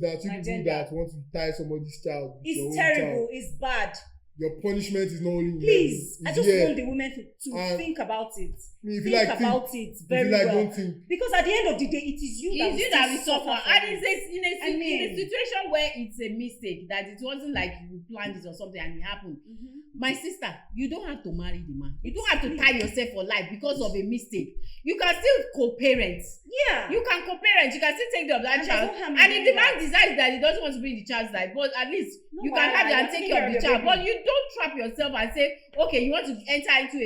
that you do that want to tie somebody's child. It's terrible. It's bad. Your punishment is not only please. I just want the women to think about it. Think about it very well. Because at the end of the day, it is you that will suffer. And it's in a situation where it's a mistake, that it wasn't like you planned it or something and it happened. Mm-hmm. My sister, you don't have to marry the man. You don't have to tie yourself for life because of a mistake. You can still co-parent. Yeah. You can co-parent. You can still take care of that child. And if the man decides that he doesn't want to be in the child's life, but at least you can have and take care of the child. But you don't trap yourself and say, okay, you want to enter into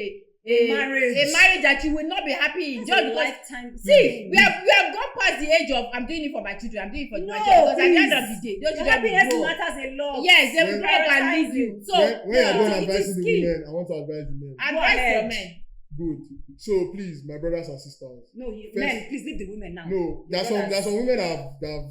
a marriage that you will not be happy in just because lifetime. See, we have gone past the age of I'm doing it for my children, I'm doing it for my children. Because at the end of the day, those children will grow. Happiness matters a lot. Yes, they will grow up and leave you. So when you're done advising the women, I want to advise the men. Advise your men. Good. So please, my brothers and sisters. No, men, please leave the women now. No, there's some women that have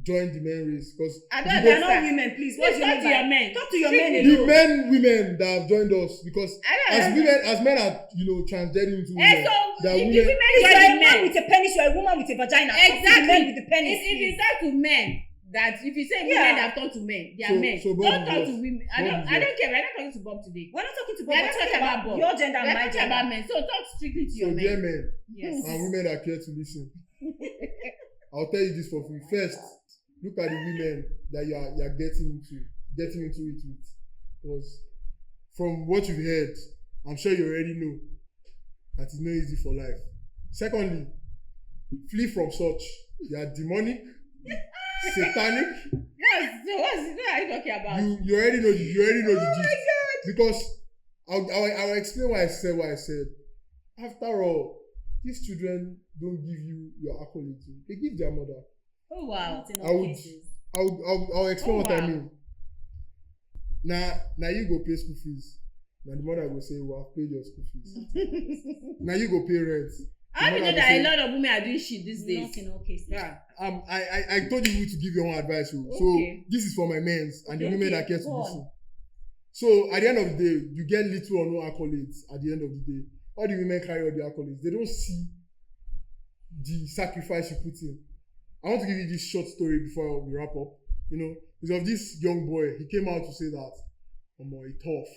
joined the men race because they're not women. Please, what do you mean? Your men. Talk to your men The alone. women that have joined us because as men are transgendering into women. So the women If you're a man men with a penis, you're a woman with a vagina. Exactly. Talk to the men with the penis. If you talk to men, that if you say women that have turned to men, they are men. So don't talk to women. I don't care. We're not talking to Bob today. We're not talking to Bob. We're not talking about Bob. Your gender and We're my talking gender. about men. So talk strictly to your dear men. men Yes. and women that care to listen. I'll tell you this for free. First, look at the women that you're getting into it with. Because from what you've heard, I'm sure you already know that it's not easy for life. Secondly, flee from such. They are demonic, satanic. What are you talking about? You already know the gist. Because I'll explain why I said what I said. After all, these children don't give you your accolades. They give their mother. Oh wow. I'll explain what wow. I mean. Now you go pay school fees. Now the mother will say, well, I've paid your school fees. Now you go pay rent. How do you know that a lot of women are doing shit these days? Not in all cases. Yeah. I told you to give your own advice. So this is for my men and the women that care to listen. So at the end of the day, you get little or no accolades at the end of the day. All the women carry all the accolades. They don't see the sacrifice you put in. I want to give you this short story before we wrap up. It's of this young boy. He came out to say that, it's tough.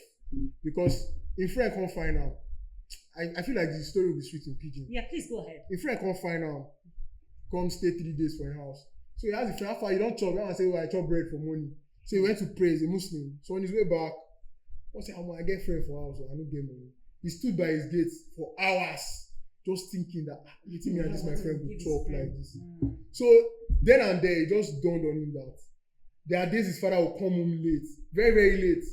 Because in friend can't find out. I feel like the story will be sweet in pidgin. Yeah, please go ahead. In friend can't find out. Come stay 3 days for your house. So he asked the friend, how far you don't chop? I say, well, I chop bread for money. So he went to pray as a Muslim. So on his way back, I said, I get friend for house. I don't get money. He stood by his gate for hours, just thinking that meeting me and this my friend will chop like this. So then and there, it just dawned on him that there are days his father will come home late, very, very late.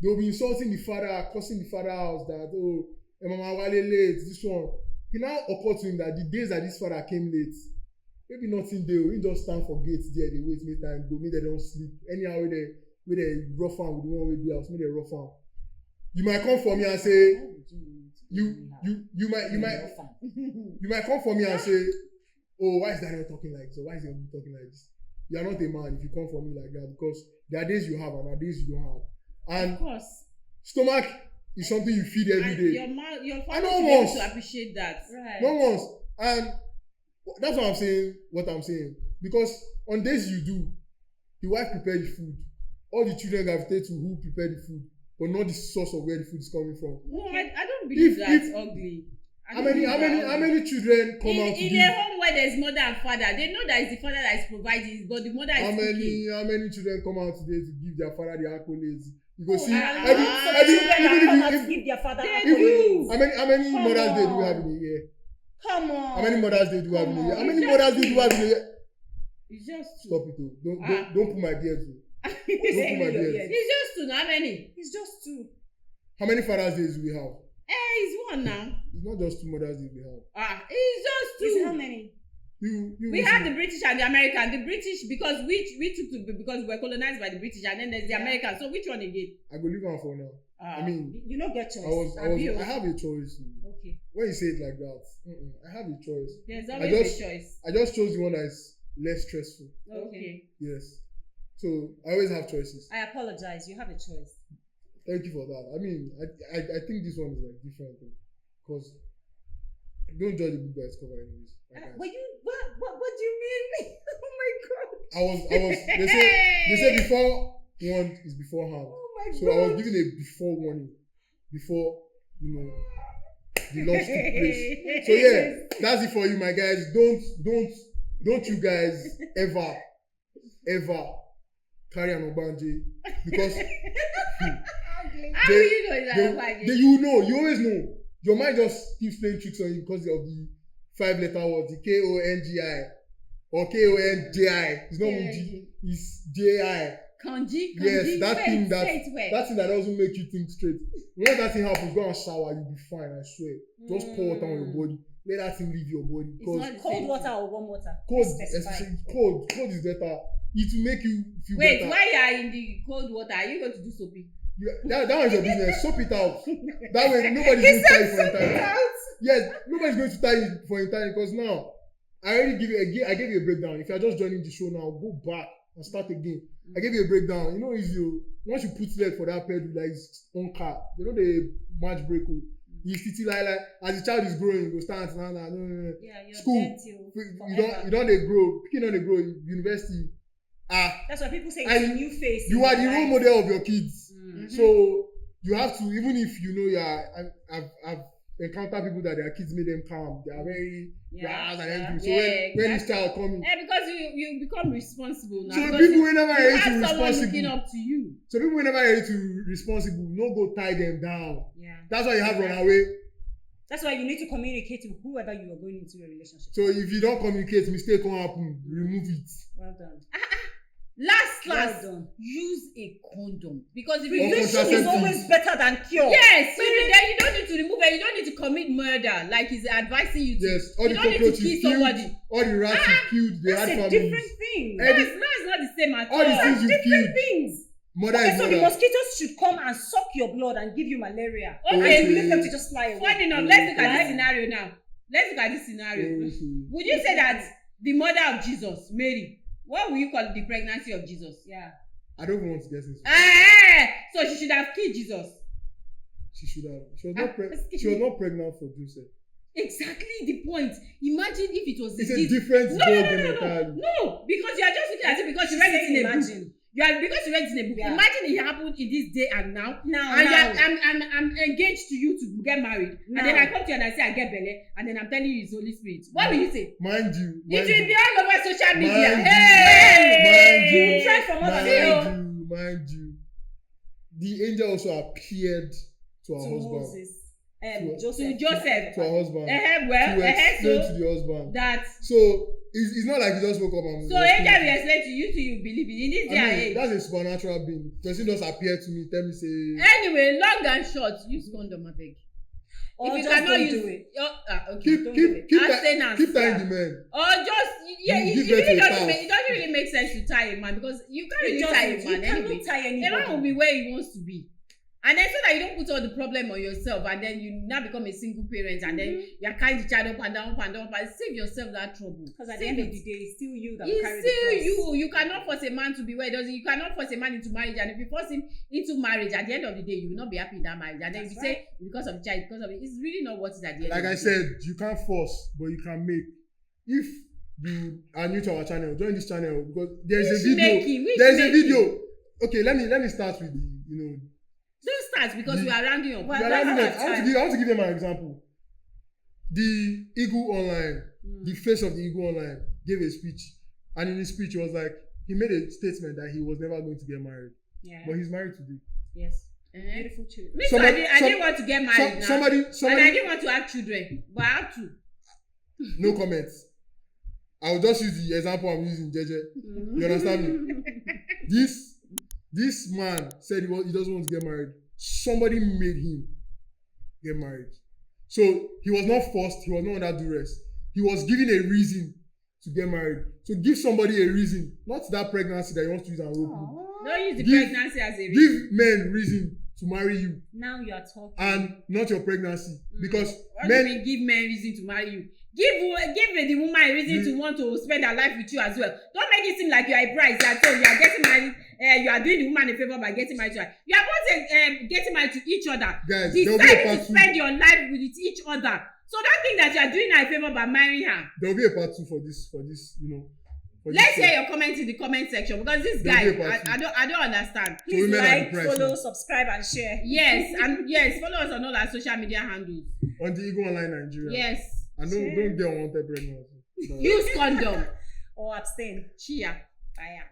They will be insulting the father, cursing the father house that, Mama Wale late, this one. He now occurred to him that the days that this father came late, maybe nothing there. He just stand for gates there, they wait, make time go, maybe they don't sleep. Anyhow, with a rough one with the one with the house, maybe they rough one. You might come for me and say, you might come for me and say, oh, why is Daniel talking like this? Or why is he talking like this? You are not a man if you come for me like that, because there are days you have and there are days you don't have. And of course, stomach is something you feed every day. Your family should be able to appreciate that. Right. Not once. And that's what I'm saying. Because on days you do, the wife prepared the food. All the children gravitate to who prepared the food, but not the source of where the food is coming from. No, I don't believe that's ugly. How many children come out to in a home where there's mother and father? They know that it's the father that is providing, but the mother is cooking. How many children come out today to give their father the accolades? You go see give their father accolades. How many mothers day do we have in a year? Come on. How many mothers day do we have in a year? How many mothers day do we have in a year? It's just stop it though. Don't put my beard too. Don't put my beard. It's just two. How many? It's just two. How many Father's Days do we have? It's one now. It's not just 2 Mother's Days we have. It's just 2. It's how many? We have the British and the American. The British because we took to because we were colonized by the British, and then there's the American. So which one again? I go leave on for now. I mean, you don't get choice. I have a choice. Okay. When you say it like that, I have a choice. There's always a choice. I just chose the one that is less stressful. Okay. Yes. So I always have choices. I apologize. You have a choice. Thank you for that. I mean, I think this one is like different because don't judge the book by its cover, anyways. What do you mean? Oh my god! I was. They say before one is beforehand. Oh my god! So I was given a before warning before the launch took place. So yeah, that's it for you, my guys. Don't you guys ever carry an Obanje because. How do you know it's an Obanje? You always know. Your mind just keeps playing tricks on you because of the 5-letter words, the KONGI or KONJI. It's not G, it's JI. Yes, that thing that doesn't make you think straight. When that thing happens, go and shower, you'll be fine, I swear. Just pour water on your body. Let that thing leave your body. Because cold water or warm water? Cold, especially cold. Cold is better. It will make you feel better. Wait, while you are in the cold water, are you going to do soapy? That one's your business. Soap it out. That way, nobody's going to tie you for entirely. Yes, nobody's going to tie you for entirely because now, I gave you a breakdown. If you are just joining the show now, go back and start again. I gave you a breakdown. You know, once you put leg for that pedal, like his own car, you know the match break. You city like as the child is growing, you go start school. You don't they grow. Picking on they grow. University. That's why people say it's a new face. You are the role model of your kids. Mm-hmm. So you have to, even if you know I've encountered people that their kids made them calm. They are very and everything. So when this child coming, because you become responsible now. So people will never ready to responsible. Looking up to you. So people will never ready to responsible. No go tie them down. Yeah. That's why you have run away. That's why you need to communicate with whoever you are going into a relationship. So if you don't communicate, mistake will happen. Remove it. Well done. Last, use a condom because prevention is always better than cure. Yes, so then you don't need to remove it. You don't need to commit murder like he's advising you to. Yes, all the cockroaches you killed, all the rats you killed, they had families. That's a different thing. That's not the same at all. All the things you different killed. things. Mother okay, is so mother. the mosquitoes should come and suck your blood and give you malaria. Okay, and you leave them to just fly away. Funny enough, let's look at this scenario now. Let's look at this scenario. Would you say that the mother of Jesus, Mary, what will you call the pregnancy of Jesus? Yeah. I don't want to guess this. So she should have killed Jesus. She should have. She was not pregnant for Joseph. Exactly the point. Imagine if it was a different entirely. No, because you are just looking at it because you read it in a book. Because you read it in a book. Yeah. Imagine it happened in this day and now. I'm engaged to you to get married. Now. And then I come to you and I say I get belly. And then I'm telling you it's Holy Spirit. What will you say? Mind you. It will be all over social media. You try for more than mind you. The angel also appeared to her husband. Moses. Joseph. To her husband. To the husband. That. So it's not like he just woke up and. So angel will explain to you till you believe it. In this day and age. That's a supernatural being. Person just appear to me, tell me say. Anyway, long and short, use condom, I beg. Or if you just cannot don't use do it. Keep tying the man. Or just it doesn't really make sense to tie a man because you can't really tie a man anyway. A man will be where he wants to be. And then so that you don't put all the problem on yourself and then you now become a single parent and then you're carrying the child up and down and save yourself that trouble. Because at the end of the day, it's still you that will carry the cross. It's still you. You cannot force a man to be where he doesn't. You cannot force a man into marriage, and if you force him into marriage, at the end of the day, you will not be happy in that marriage. And then if you say because of the child, because of it, it's really not what it is at the end. Like I said, you can't force, but you can make. If you are new to our channel, join this channel because there's a video. Okay, let me start with the Don't start because we are rounding up. I want to give them an example. The Eagle Online, the face of the Eagle Online, gave a speech, and in his speech, he was like, he made a statement that he was never going to get married. Yeah. But he's married today. Yes. Beautiful children. I didn't want to get married now. And I didn't want to have children, but I have to. No comments. I will just use the example I'm using, JJ. You understand me? This man said he doesn't want to get married. Somebody made him get married. So he was not forced. He was not under duress. He was given a reason to get married. So give somebody a reason, not that pregnancy that he wants to use and rope you. Don't use the pregnancy as a reason. Give men reason to marry you. Now you are talking. And not your pregnancy. Because what do you mean give men reason to marry you? Give the woman a reason to want to spend her life with you as well. Don't make it seem like you are a prize at all. You are getting married. You are doing the woman a favor by getting married to her. You are both getting married to each other. Guys, decide to spend your life with each other. So don't think that you are doing her a favor by marrying her. There will be a part 2 for this, Let's hear your comments in the comment section because this guy, I don't understand. Please like, follow, subscribe, and share. Yes, follow us on all our social media handles. On the Eagle Online Nigeria. Yes. And don't get unwanted pregnancy. Use condom. Or abstain. Chia. Bye.